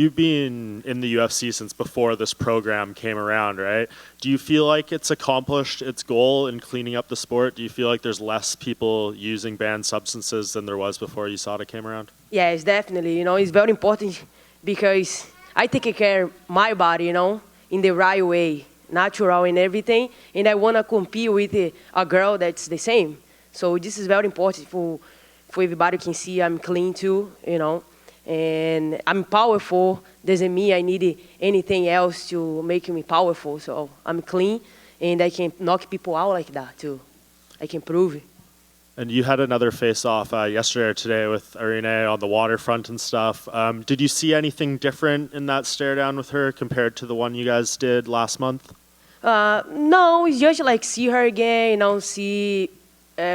You've been in the UFC since before this program came around, right? Do you feel like it's accomplished its goal in cleaning up the sport? Do you feel like there's less people using banned substances than there was before USADA came around? Yes, definitely. It's very important because I take care of my body, in the right way, natural and everything, and I want to compete with a girl that's the same. So this is very important for everybody can see I'm clean too, and I'm powerful. Doesn't mean I need anything else to make me powerful. So I'm clean, and I can knock people out like that too. I can prove it. And you had another face-off yesterday or today with Irene on the waterfront and stuff. Did you see anything different in that stare-down with her compared to the one you guys did last month? No, it's just like see her again,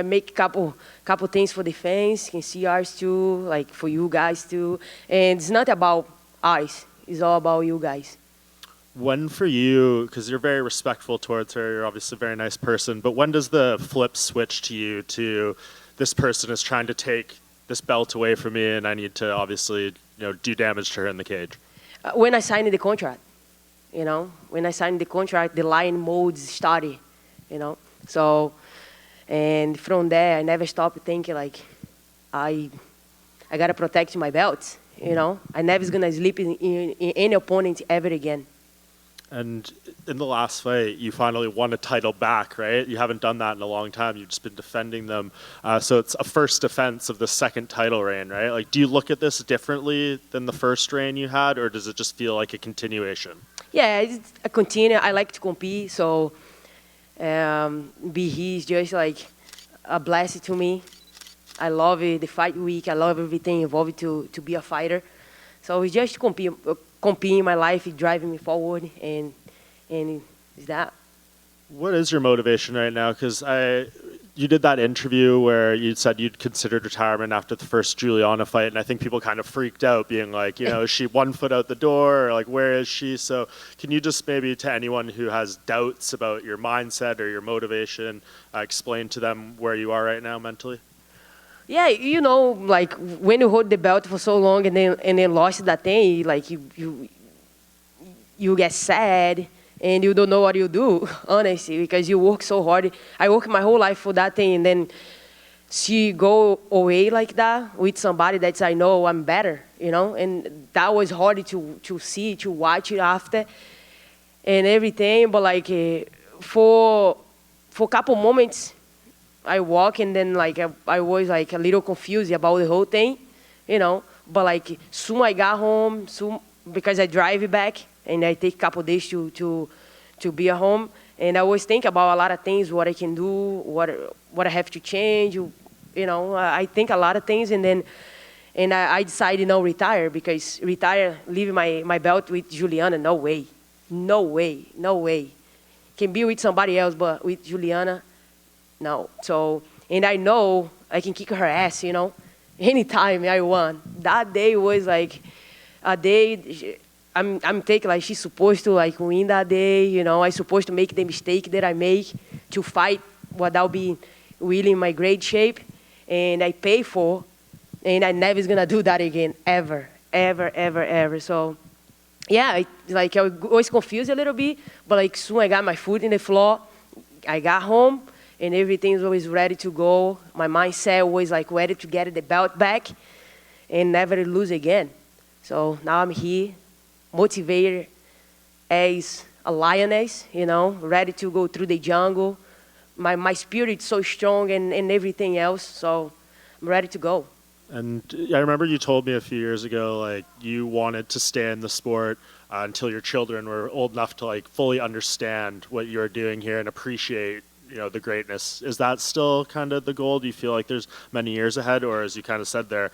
make couple things for the fans, can see ours too, like for you guys too. And it's not about us, it's all about you guys. When for you, because you're very respectful towards her, you're obviously a very nice person, but when does the flip switch to you to this person is trying to take this belt away from me and I need to obviously do damage to her in the cage? When I signed the contract, when I signed the contract, the line modes started, So, and from there, I never stopped thinking like, I gotta protect my belt, I never gonna sleep in any opponent ever again. And in the last fight, you finally won a title back, right? You haven't done that in a long time. You've just been defending them. So it's a first defense of the second title reign, right? Like, do you look at this differently than the first reign you had, or does it just feel like a continuation? Yeah, it's a continue. I like to compete, so be here is just like a blessing to me. I love it, the fight week. I love everything involved to be a fighter. So it's just compete in my life, it's driving me forward, and it's that. What is your motivation right now? Because you did that interview where you said you'd considered retirement after the first Juliana fight, and I think people kind of freaked out, being like, is she 1 foot out the door, or like, where is she? So can you just maybe, to anyone who has doubts about your mindset or your motivation, explain to them where you are right now mentally? Yeah, like when you hold the belt for so long and then lost that thing, like you get sad and you don't know what you do, honestly, because you work so hard. I work my whole life for that thing, and then she go away like that with somebody that I know I'm better, and that was hard to see, to watch it after and everything. But like for a couple moments, I walk and then like I was like a little confused about the whole thing, But like soon I got home, because I drive back and I take a couple days to be at home, and I always think about a lot of things, what I can do, what I have to change, I think a lot of things, and I decided retire, because leave my belt with Juliana, no way. Can be with somebody else, but with Juliana, no. So, and I know I can kick her ass, anytime I want. That day was like a day I'm taking, like, she's supposed to like win that day, I'm supposed to make the mistake that I make to fight without being really in my great shape, and I pay for, and I never is gonna do that again, ever. So, yeah, I was confused a little bit, but like soon I got my foot in the floor, I got home, and everything was always ready to go. My mindset was like ready to get the belt back and never lose again. So now I'm here, motivated as a lioness, ready to go through the jungle. My spirit is so strong and everything else, so I'm ready to go. And I remember you told me a few years ago, like, you wanted to stay in the sport until your children were old enough to like fully understand what you're doing here and appreciate the greatness. Is that still kind of the goal? Do you feel like there's many years ahead, or as you kind of said there,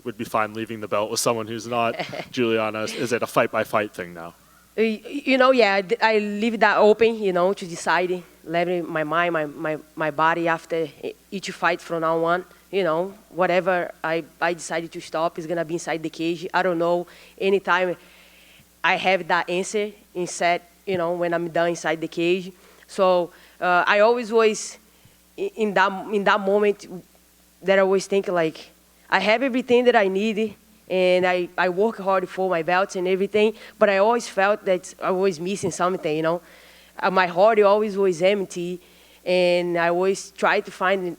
would be fine leaving the belt with someone who's not Juliana? Is it a fight-by-fight thing now? Yeah, I leave that open, to decide, letting my mind, my body after each fight from now on, whatever I decided to stop is going to be inside the cage. I don't know, anytime I have that answer in set, when I'm done inside the cage. So I always was in that moment that I always think like I have everything that I need, and I work hard for my belts and everything, but I always felt that I was missing something, you know. My heart always was empty, and I always tried to find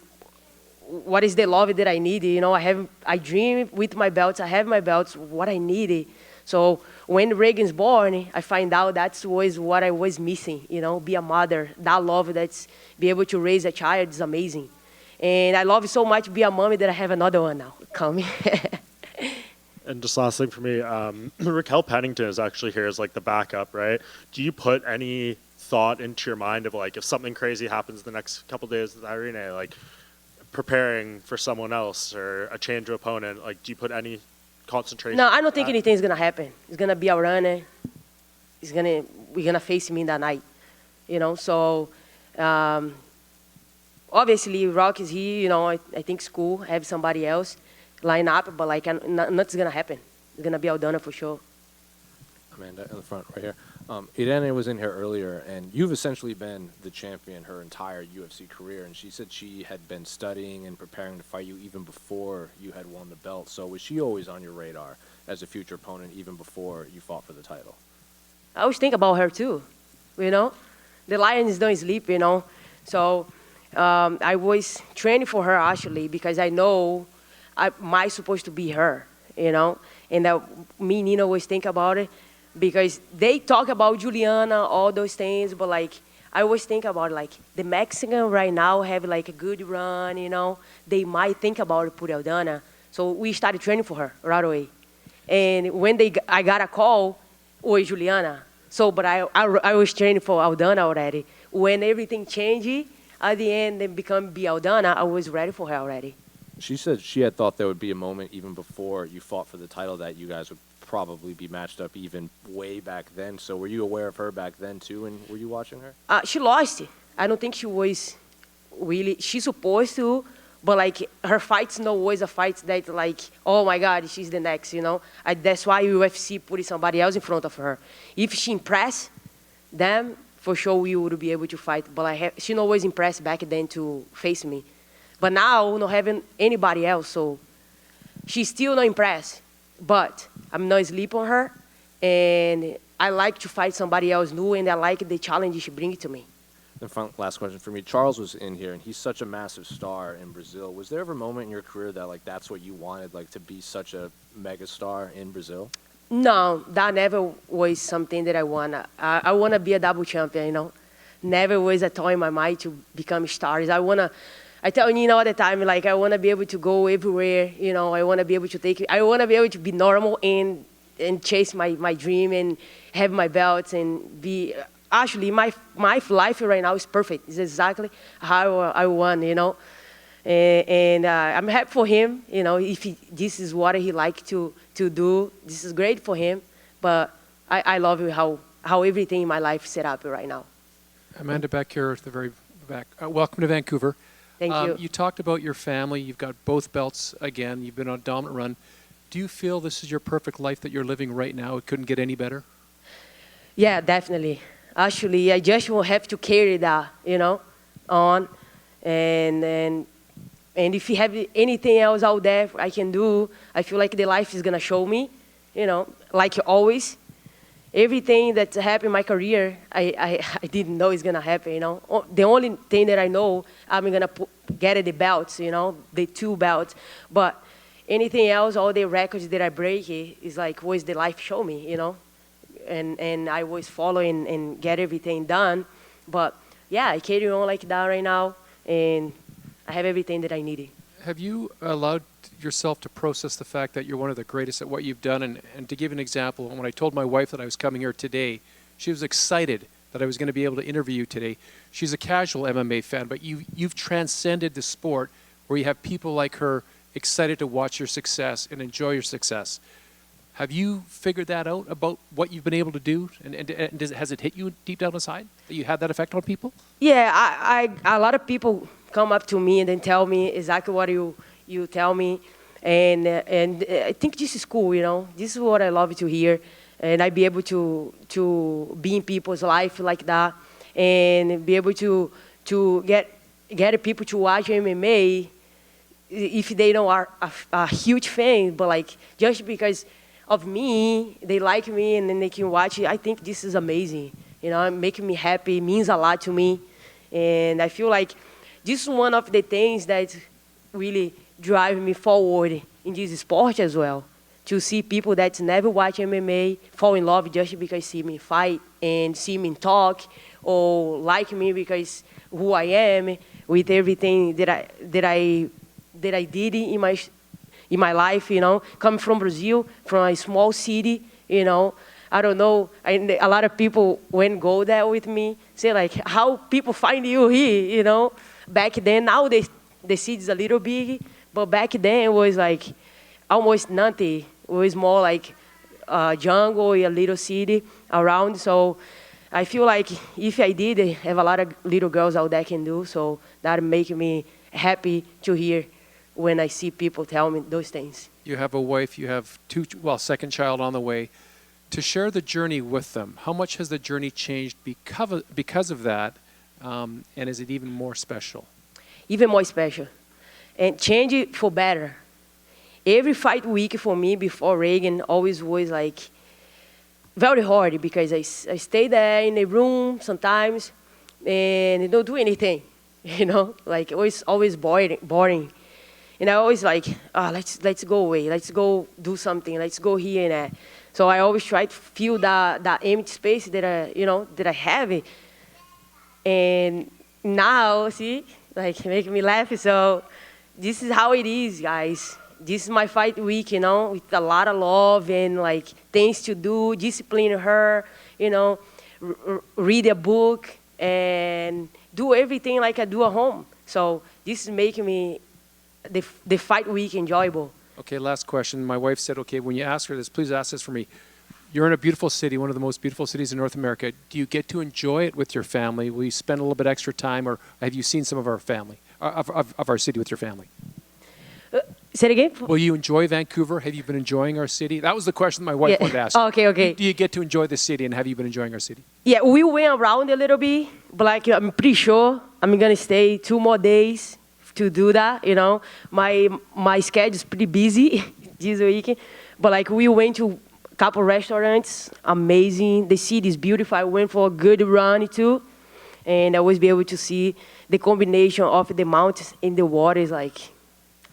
what is the love that I needed. You know, I dream with my belts, I have my belts, what I needed. So when Reagan's born, I find out that was what I was missing, you know, be a mother. That love that's be able to raise a child is amazing. And I love it so much be a mommy that I have another one now coming. And just last thing for me, Raquel Pennington is actually here as like the backup, right? Do you put any thought into your mind of like if something crazy happens the next couple days with Irene, like preparing for someone else or a change of opponent, like do you put any concentration? No, I don't think anything's gonna happen. It's gonna be a runner. We're gonna face him in that night, you know. So obviously Rock is here, you know. I think it's cool have somebody else line up, but like nothing's gonna happen. It's gonna be Aldana for sure. Amanda in the front right here. Irene was in here earlier, and you've essentially been the champion her entire UFC career, and she said she had been studying and preparing to fight you even before you had won the belt. So was she always on your radar as a future opponent even before you fought for the title? I always think about her too, you know. The Lions don't sleep, you know. So I was training for her actually because I know I'm supposed to be her, you know. And me and Nina always think about it because they talk about Juliana, all those things, but like I always think about like the Mexican right now have like a good run, you know. They might think about put Aldana. So we started training for her right away. And when I got a call, was Juliana. So, but I was training for Aldana already. When everything changed, at the end, they become be Aldana, I was ready for her already. She said she had thought there would be a moment even before you fought for the title that you guys would probably be matched up even way back then. So were you aware of her back then too, and were you watching her? She lost. I don't think she was really, she's supposed to, but like her fights no always a fight that like, oh my God, she's the next, you know. That's why UFC put somebody else in front of her. If she impressed them, for sure we would be able to fight. But she not always impressed back then to face me. But now not having anybody else, so she's still not impressed. But I'm not asleep on her, and I like to fight somebody else new, and I like the challenge she brings to me. And last question for me. Charles was in here, and he's such a massive star in Brazil. Was there ever a moment in your career that like that's what you wanted, like to be such a mega star in Brazil? No, that never was something that I want. I want to be a double champion, you know. Never was a thought in my mind to become stars. I tell Nina all the time, like, I want to be able to go everywhere, you know. I want to be able to I want to be able to be normal and chase my dream and have my belts and be, actually, my life right now is perfect. It's exactly how I want, you know. And I'm happy for him, you know, if this is what he likes to do, this is great for him. But I love how everything in my life is set up right now. Amanda, back here at the very back. Welcome to Vancouver. Thank you. You talked about your family. You've got both belts again. You've been on a dominant run. Do you feel this is your perfect life that you're living right now? It couldn't get any better? Yeah, definitely. Actually, I just will have to carry that, you know, on. And if you have anything else out there I can do, I feel like the life is going to show me, you know, like always. Everything that's happened in my career, I didn't know is going to happen, you know. The only thing that I know, I'm going to get the belts, you know, the 2 belts. But anything else, all the records that I break is like, what the life show me, you know. And I was following and get everything done. But, yeah, I carry on like that right now, and I have everything that I needed. Have you allowed yourself to process the fact that you're one of the greatest at what you've done? And to give an example, when I told my wife that I was coming here today, she was excited that I was going to be able to interview you today. She's a casual MMA fan, but you've transcended the sport where you have people like her excited to watch your success and enjoy your success. Have you figured that out about what you've been able to do? And has it hit you deep down inside that you had that effect on people? Yeah, a lot of people come up to me and then tell me exactly what you tell me. And I think this is cool, you know. This is what I love to hear. And I be able to be in people's life like that and be able to get people to watch MMA if they don't are a huge fan, but like just because of me, they like me and then they can watch it. I think this is amazing. You know, making me happy, means a lot to me. And I feel like this is one of the things that really drive me forward in this sport as well. To see people that never watch MMA fall in love just because see me fight and see me talk, or like me because who I am with everything that I did in my life. You know, coming from Brazil, from a small city. You know, I don't know. A lot of people when go there with me say like, how people find you here? You know, back then, now the city is a little big, but back then it was like almost nothing. It was more like a jungle, a little city around. So I feel like if I did, I have a lot of little girls out there can do. So that make me happy to hear when I see people tell me those things. You have a wife, you have second child on the way. To share the journey with them, how much has the journey changed because of that, and is it even more special? Even more special. And change it for better. Every fight week for me before Reagan always was like very hard because I stay there in a room sometimes and don't do anything, you know, like it was always boring. And I always like, let's go away, let's go do something, let's go here and there. So I always try to fill that empty space that I have. And now, see, like making me laugh. So this is how it is, guys. This is my fight week, you know, with a lot of love and like things to do, discipline her, you know, read a book and do everything like I do at home. So this is making me the fight week enjoyable. Okay, last question. My wife said, okay, when you ask her this, please ask this for me. You're in a beautiful city, one of the most beautiful cities in North America. Do you get to enjoy it with your family? Will you spend a little bit extra time, or have you seen some of our family, of our city with your family? Say it again? Will you enjoy Vancouver? Have you been enjoying our city? That was the question my wife wanted to ask. Oh, okay. Do you get to enjoy the city, and have you been enjoying our city? Yeah, we went around a little bit, but like I'm pretty sure I'm gonna stay 2 more days to do that. You know, my schedule is pretty busy this week, but like we went to a couple restaurants, amazing. The city is beautiful. I went for a good run too, and I was be able to see the combination of the mountains and the water is like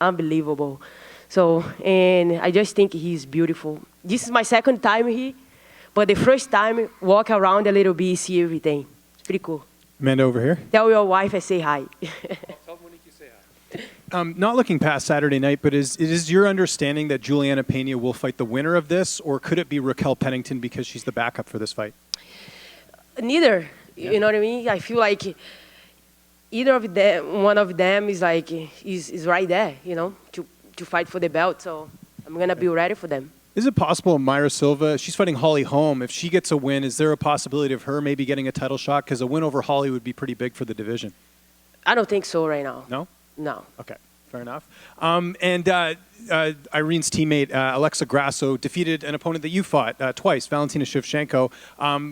unbelievable. So, and I just think he's beautiful. This is my second time here, but the first time, walk around a little bit, see everything. It's pretty cool. Amanda over here. Tell your wife I say hi. Tell Monique you say hi. Not looking past Saturday night, but is your understanding that Juliana Pena will fight the winner of this, or could it be Raquel Pennington because she's the backup for this fight? Neither. Yeah. You know what I mean? I feel like either of them, one of them is like is right there, you know, to fight for the belt. So I'm gonna be ready for them. Is it possible Mayra Silva, she's fighting Holly Holm, if she gets a win, is there a possibility of her maybe getting a title shot? Because a win over Holly would be pretty big for the division. I don't think so right now. No? No. Okay, fair enough. Irene's teammate, Alexa Grasso, defeated an opponent that you fought twice, Valentina Shevchenko.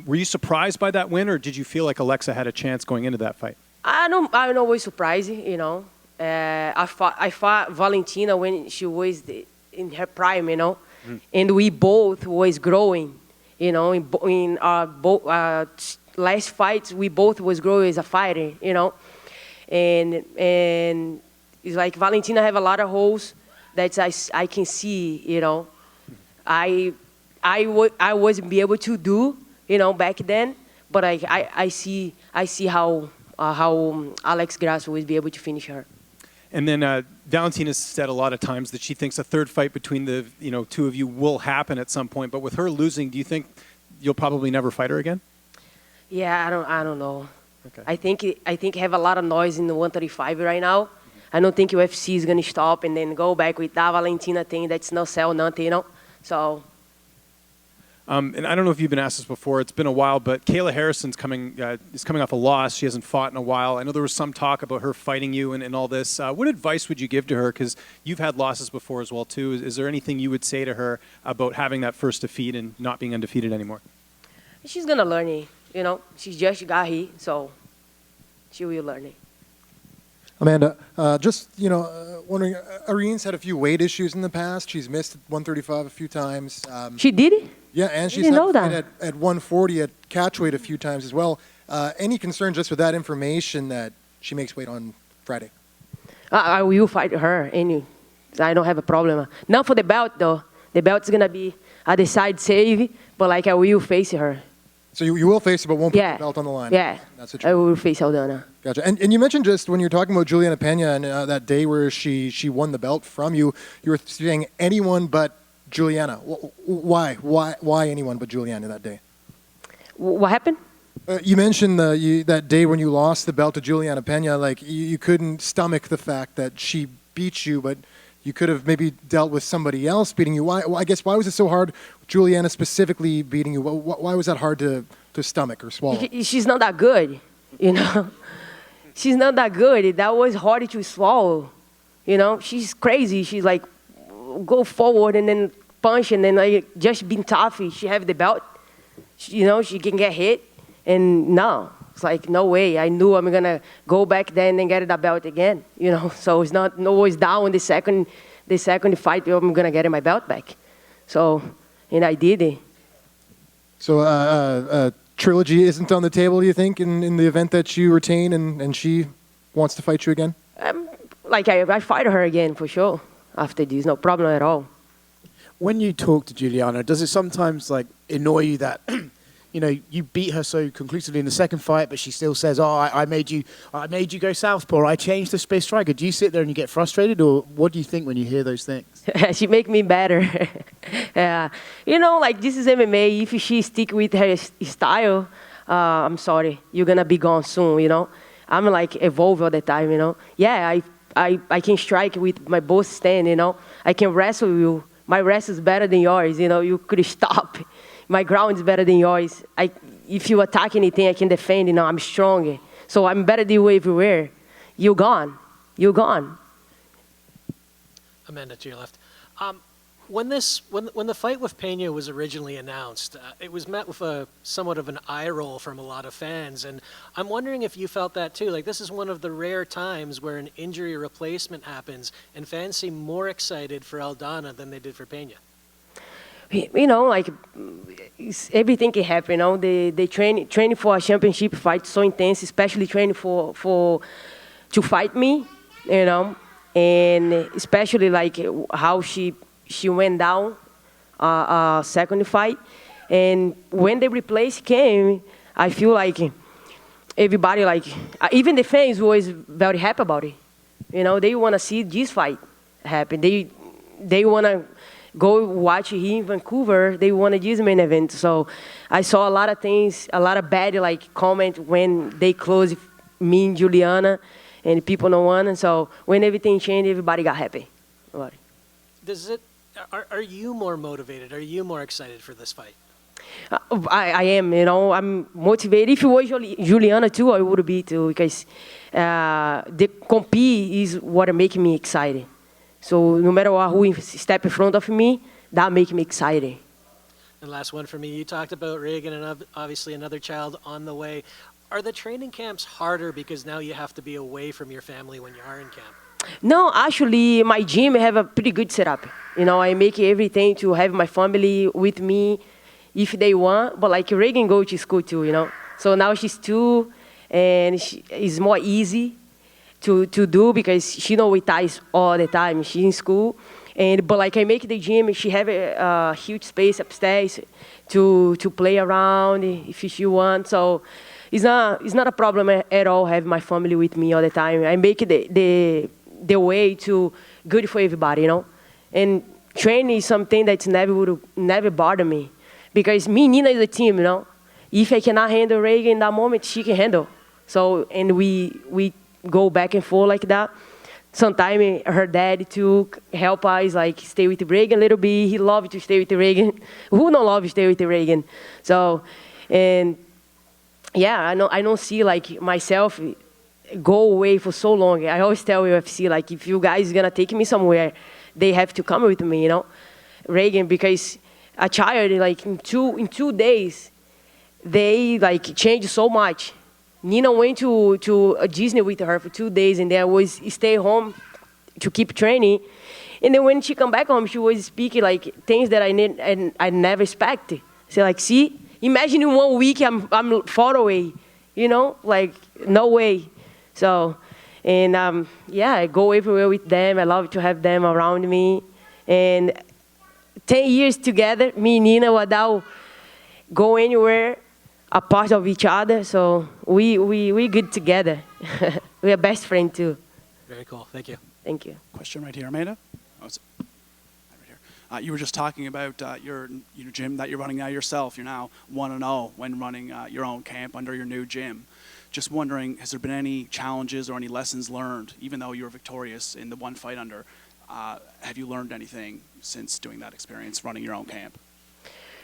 Were you surprised by that win, or did you feel like Alexa had a chance going into that fight? I'm always surprised, you know. I fought Valentina when she was in her prime, you know. And we both was growing, you know. In our last fights, we both was growing as a fighter, you know. And it's like Valentina have a lot of holes that I can see, you know. I wasn't be able to do, you know, back then, but I see how Alex Grasso will be able to finish her. And then Valentina said a lot of times that she thinks a third fight between the two of you will happen at some point. But with her losing, do you think you'll probably never fight her again? Yeah, I don't know. Okay. I think have a lot of noise in the 135 right now. I don't think UFC is gonna stop and then go back with that Valentina thing. That's no sell nothing, you know. So. And I don't know if you've been asked this before. It's been a while, but Kayla Harrison's is coming off a loss. She hasn't fought in a while. I know there was some talk about her fighting you and all this. What advice would you give to her? Because you've had losses before as well, too. Is there anything you would say to her about having that first defeat and not being undefeated anymore? She's going to learn it, you know. She just got here, so she will learn it. Amanda, wondering, Irene's had a few weight issues in the past. She's missed 135 a few times. She did it? Yeah, and she's didn't had know a fight that. at 140 at catchweight a few times as well. Any concern just with that information that she makes weight on Friday? I will fight her. I don't have a problem. Not for the belt, though. The belt's going to be a decide save, but I will face her. So you will face her, but won't put Yeah. the belt on the line? Yeah. That's what I will face Aldana. Gotcha. And you mentioned just when you were talking about Juliana Pena and that day where she won the belt from you, you were saying anyone but Juliana. Why? Why anyone but Juliana that day? What happened? You mentioned that day when you lost the belt to Juliana Pena, like you couldn't stomach the fact that she beat you, but you could have maybe dealt with somebody else beating you. Why? I guess why was it so hard, Juliana specifically beating you? Why was that hard to stomach or swallow? She's not that good, you know. She's not that good. That was hard to swallow, you know. She's crazy. She's like, go forward and then punch and then like just being tough. She have the belt, she can get hit. And no, it's like, no way. I knew I'm going to go back then and get the belt again, So it's not always down the second fight, I'm going to get my belt back. So, and I did it. So trilogy isn't on the table, you think, in the event that you retain and she wants to fight you again? I fight her again for sure after this, no problem at all. When you talk to Juliana, does it sometimes annoy you that you beat her so conclusively in the second fight, but she still says, "Oh, I made you go southpaw. I changed the space striker." Do you sit there and you get frustrated, or what do you think when you hear those things? She make me better. This is MMA. If she stick with her style, I'm sorry, you're gonna be gone soon. I'm evolve all the time. Yeah, I can strike with my both stand. I can wrestle you. My wrestle is better than yours. You could stop. My ground is better than yours. If you attack anything, I can defend. I'm stronger. So I'm better than you everywhere. You're gone. You're gone. Amanda, to your left. When the fight with Pena was originally announced, it was met with somewhat of an eye roll from a lot of fans, and I'm wondering if you felt that too. This is one of the rare times where an injury replacement happens, and fans seem more excited for Aldana than they did for Pena. Everything can happen. They training for a championship fight so intense, especially training to fight me, and especially how she went down second fight, and when the replace came, I feel like everybody even the fans was very happy about it. They want to see this fight happen. They want to go watch here in Vancouver. They wanted this main event. So I saw a lot of things, a lot of bad comment when they closed me and Juliana, and people don't want. And so when everything changed, everybody got happy about it. Are you more motivated? Are you more excited for this fight? I am, I'm motivated. If it was Juliana too, I would be too, because the compete is what makes me excited. So no matter what, who step in front of me, that makes me excited. And last one for me, you talked about Reagan and obviously another child on the way. Are the training camps harder because now you have to be away from your family when you are in camp? No, actually, my gym have a pretty good setup. I make everything to have my family with me if they want. But Reagan go to school too, So now she's 2, and it's more easy to do because she with ties all the time. She's in school, but I make the gym. She have a huge space upstairs to play around if she wants. So it's not a problem at all. Have my family with me all the time. I make the way to good for everybody, And training is something that would never bother me, because me and Nina is a team, If I cannot handle Reagan in that moment, she can handle. So and we go back and forth like that. Sometimes her dad too help us stay with Reagan a little bit. He loves to stay with Reagan. Who don't love to stay with Reagan? So, and yeah, I don't see myself go away for so long. I always tell UFC if you guys gonna take me somewhere, they have to come with me, Reagan, because a child in 2 days, they change so much. Nina went to Disney with her for 2 days, and then I was stay home to keep training. And then when she come back home, she was speaking like things that I need and I never expected. So like, see, imagine in 1 week I'm far away, you know, like no way. So, and yeah, I go everywhere with them. I love to have them around me. And 10 years together, me and Nina, without go anywhere, a part of each other. So we good together. We are best friends too. Very cool. Thank you. Thank you. Question right here, Amanda. Oh, it's right here. You were just talking about your gym that you're running now yourself. You're now 1-0 when running your own camp under your new gym. Just wondering, has there been any challenges or any lessons learned, even though you were victorious in the one fight under? Have you learned anything since doing that experience, running your own camp?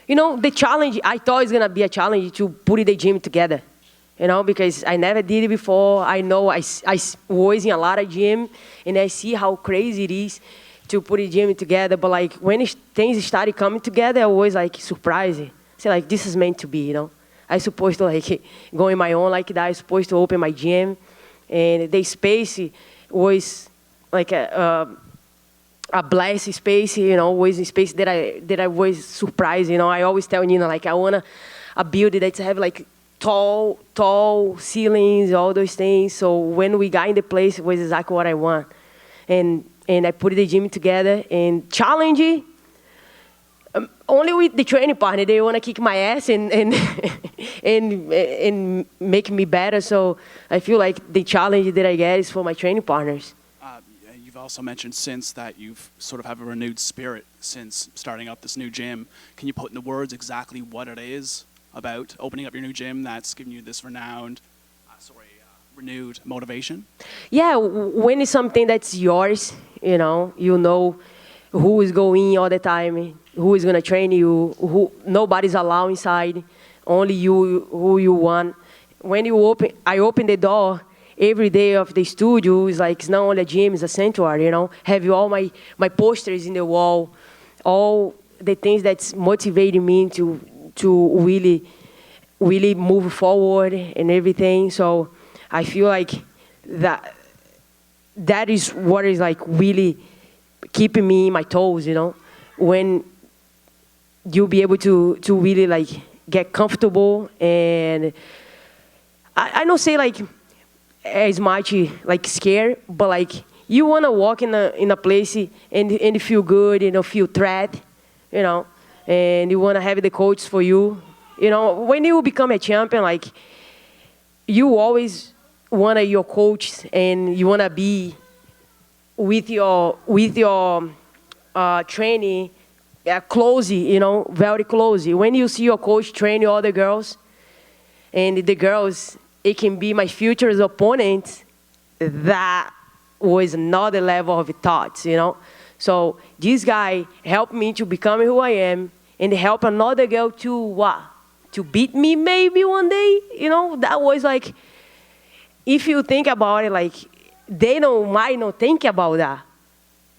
You know, the challenge, I thought it was going to be a challenge to put the gym together, you know, because I never did it before. I know I was in a lot of gym, and I see how crazy it is to put the gym together. But, like, when things started coming together, I was, like, surprised. So, like, this is meant to be, you know. I supposed to, like, go in my own like that. I was supposed to open my gym. And the space was, like, a blessed space, you know, was a space that I was surprised, you know. I always tell Nina, like, I want a building that have, like, tall ceilings, all those things. So when we got in the place, it was exactly what I want. And I put the gym together and challenge only with the training partner. They want to kick my ass and and make me better. So I feel like the challenge that I get is for my training partners. You've also mentioned since that you've sort of have a renewed spirit since starting up this new gym. Can you put into words exactly what it is about opening up your new gym that's giving you this renewed motivation? Yeah, when it's something that's yours, you know who is going all the time, who is going to train you, who nobody's allowed inside, only you, who you want. When I open the door every day of the studio, is like, it's not only a gym, it's a sanctuary, you know. Have all my posters in the wall, all the things that's motivating me to really move forward and everything. So I feel like that is what is like really keeping me in my toes, you know. When you'll be able to really like get comfortable, and I don't say like as much like scared, but like you want to walk in a place and feel good, you know, feel threat, you know, and you want to have the coach for you. You know, when you become a champion, like you always want your coach, and you want to be with your training closely, you know, very closely. When you see your coach train other girls, and the girls, it can be my future opponent, that was another level of thoughts, you know. So this guy helped me to become who I am, and help another girl to beat me maybe one day, you know. That was like, if you think about it, like they might not think about that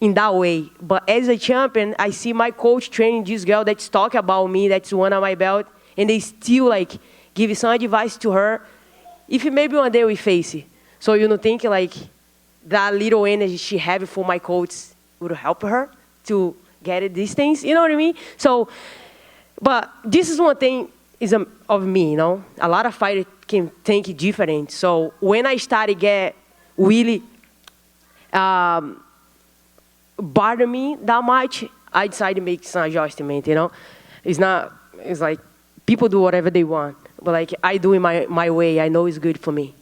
in that way. But as a champion, I see my coach training this girl that's talking about me, that's one of my belt, and they still like give some advice to her. If maybe one day we face it. So you don't think like that little energy she have for my coach would help her to get these things, you know what I mean? So, but this is one thing of me, you know. A lot of fighters can think different. So when I started get really bother me that much, I decided to make some adjustment, you know. It's like people do whatever they want, but like I do it my way. I know it's good for me.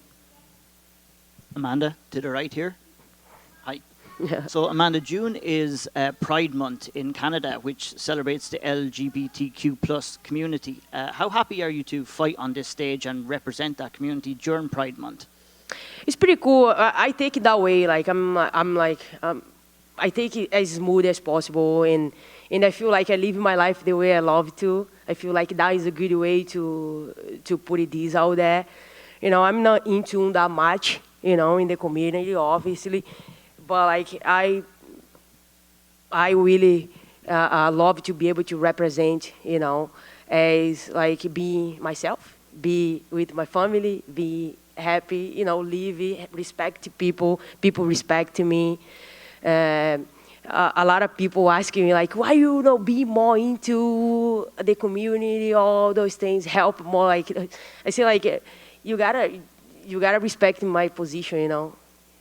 Amanda, did it right here? Hi. Yeah. So Amanda, June is Pride Month in Canada, which celebrates the LGBTQ plus community. How happy are you to fight on this stage and represent that community during Pride Month? It's pretty cool. I take it that way. Like I take it as smooth as possible, and I feel like I live my life the way I love to. I feel like that is a good way to put this out there. You know, I'm not in tune that much, you know, in the community, obviously, but like I really love to be able to represent, you know, as like being myself, be with my family, be happy, live, respect people, people respect me. A lot of people asking me like, why you be more into the community, all those things, help more. Like I say, like you gotta respect my position.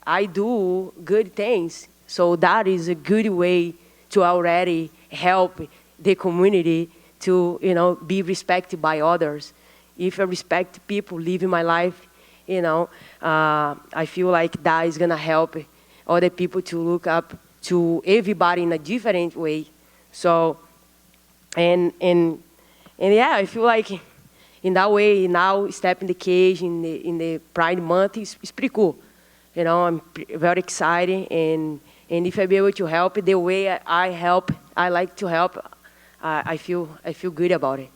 I do good things, so that is a good way to already help the community to be respected by others. If I respect people living my life, I feel like that is gonna help other people to look up to everybody in a different way. So, and yeah, I feel like in that way now, step in the cage in the Pride Month is pretty cool. I'm very excited, and if I be able to help the way I help, I like to help. I feel good about it.